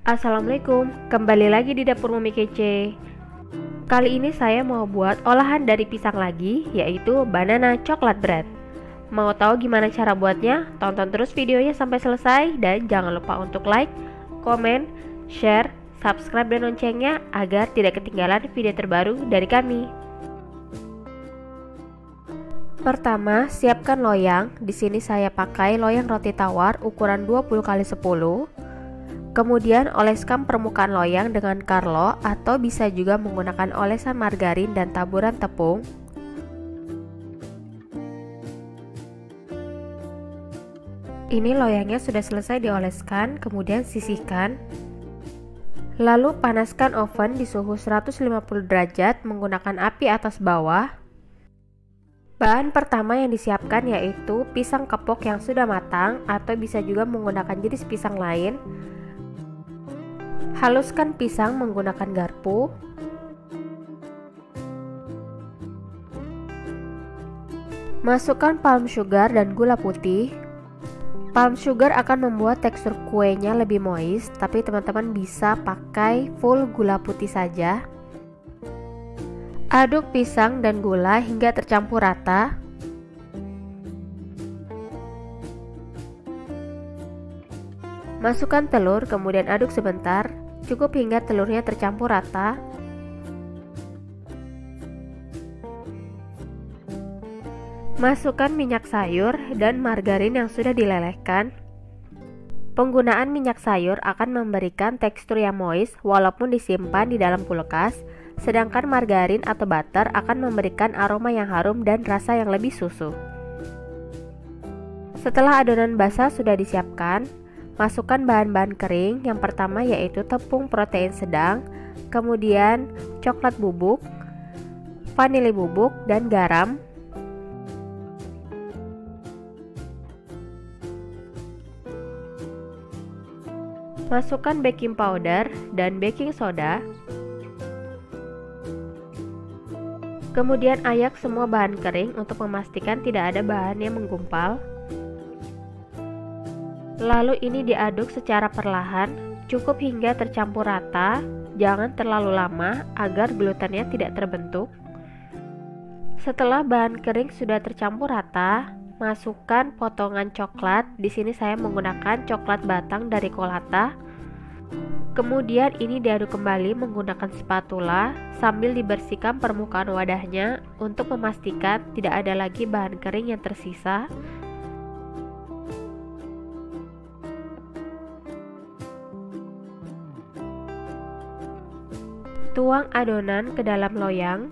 Assalamualaikum, kembali lagi di Dapur Mami Kece. Kali ini saya mau buat olahan dari pisang lagi, yaitu banana coklat bread. Mau tahu gimana cara buatnya? Tonton terus videonya sampai selesai dan jangan lupa untuk like, komen, share, subscribe dan loncengnya agar tidak ketinggalan video terbaru dari kami. Pertama, siapkan loyang. Di sini saya pakai loyang roti tawar ukuran 20x10. Kemudian oleskan permukaan loyang dengan Carlo atau bisa juga menggunakan olesan margarin dan taburan tepung. Ini loyangnya sudah selesai dioleskan, kemudian sisihkan. Lalu panaskan oven di suhu 150 derajat menggunakan api atas bawah. Bahan pertama yang disiapkan yaitu pisang kepok yang sudah matang atau bisa juga menggunakan jenis pisang lain. Haluskan pisang menggunakan garpu. Masukkan palm sugar dan gula putih. Palm sugar akan membuat tekstur kuenya lebih moist, tapi teman-teman bisa pakai full gula putih saja. Aduk pisang dan gula hingga tercampur rata. Masukkan telur, kemudian aduk sebentar, cukup hingga telurnya tercampur rata. Masukkan minyak sayur dan margarin yang sudah dilelehkan. Penggunaan minyak sayur akan memberikan tekstur yang moist walaupun disimpan di dalam kulkas, sedangkan margarin atau butter akan memberikan aroma yang harum dan rasa yang lebih susu. Setelah adonan basah sudah disiapkan, masukkan bahan-bahan kering. Yang pertama yaitu tepung protein sedang, kemudian coklat bubuk, vanili bubuk, dan garam. Masukkan baking powder dan baking soda. Kemudian ayak semua bahan kering untuk memastikan tidak ada bahan yang menggumpal. Lalu ini diaduk secara perlahan, cukup hingga tercampur rata, jangan terlalu lama agar glutennya tidak terbentuk. Setelah bahan kering sudah tercampur rata, masukkan potongan coklat. Di sini saya menggunakan coklat batang dari Kolata. Kemudian ini diaduk kembali menggunakan spatula sambil dibersihkan permukaan wadahnya untuk memastikan tidak ada lagi bahan kering yang tersisa. Tuang adonan ke dalam loyang.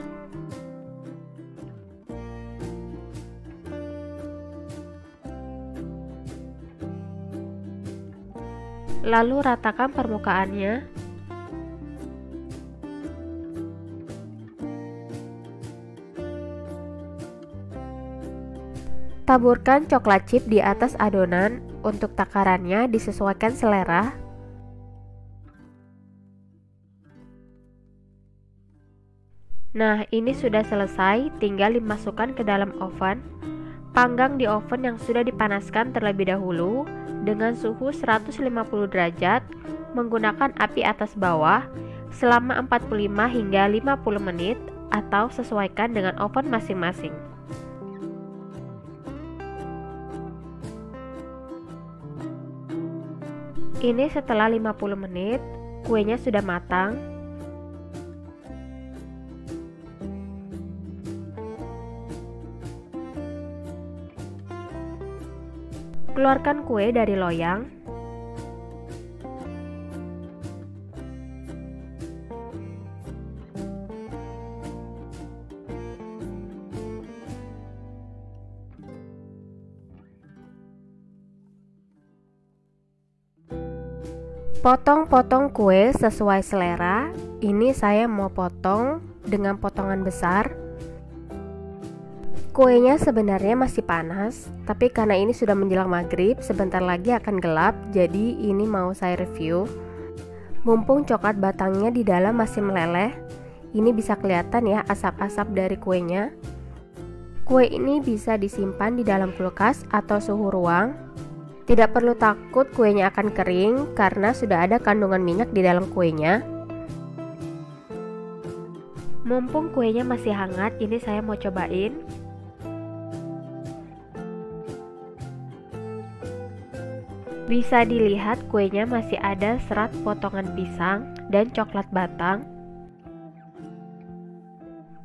Lalu ratakan permukaannya. Taburkan coklat chip di atas adonan. Untuk takarannya disesuaikan selera. Nah, ini sudah selesai, tinggal dimasukkan ke dalam oven. Panggang di oven yang sudah dipanaskan terlebih dahulu dengan suhu 150 derajat menggunakan api atas bawah selama 45 hingga 50 menit atau sesuaikan dengan oven masing-masing. Ini setelah 50 menit, kuenya sudah matang. Keluarkan kue dari loyang. Potong-potong kue sesuai selera. Ini saya mau potong dengan potongan besar. Kuenya sebenarnya masih panas, tapi karena ini sudah menjelang maghrib, sebentar lagi akan gelap, jadi ini mau saya review. Mumpung coklat batangnya di dalam masih meleleh, ini bisa kelihatan ya asap-asap dari kuenya. Kue ini bisa disimpan di dalam kulkas atau suhu ruang. Tidak perlu takut kuenya akan kering karena sudah ada kandungan minyak di dalam kuenya. Mumpung kuenya masih hangat, ini saya mau cobain. Bisa dilihat kuenya masih ada serat potongan pisang dan coklat batang.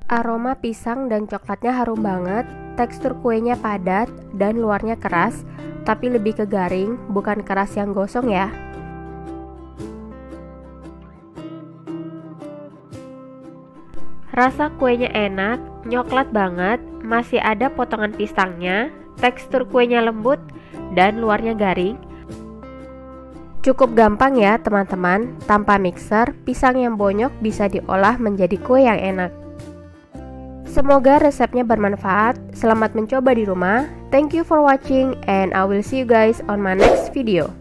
Aroma pisang dan coklatnya harum banget. Tekstur kuenya padat dan luarnya keras, tapi lebih ke garing, bukan keras yang gosong ya. Rasa kuenya enak, nyoklat banget, masih ada potongan pisangnya, tekstur kuenya lembut dan luarnya garing. Cukup gampang ya teman-teman, tanpa mixer, pisang yang bonyok bisa diolah menjadi kue yang enak. Semoga resepnya bermanfaat. Selamat mencoba di rumah. Thank you for watching and I will see you guys on my next video.